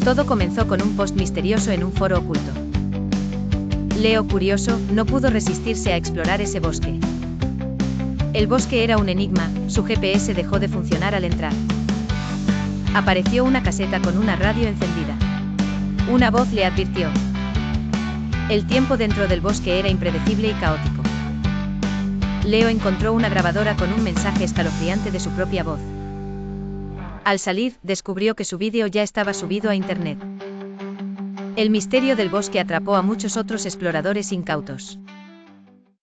Todo comenzó con un post misterioso en un foro oculto. Leo, curioso, no pudo resistirse a explorar ese bosque. El bosque era un enigma, su GPS dejó de funcionar al entrar. Apareció una caseta con una radio encendida. Una voz le advirtió. El tiempo dentro del bosque era impredecible y caótico. Leo encontró una grabadora con un mensaje escalofriante de su propia voz. Al salir, descubrió que su vídeo ya estaba subido a internet. El misterio del bosque atrapó a muchos otros exploradores incautos.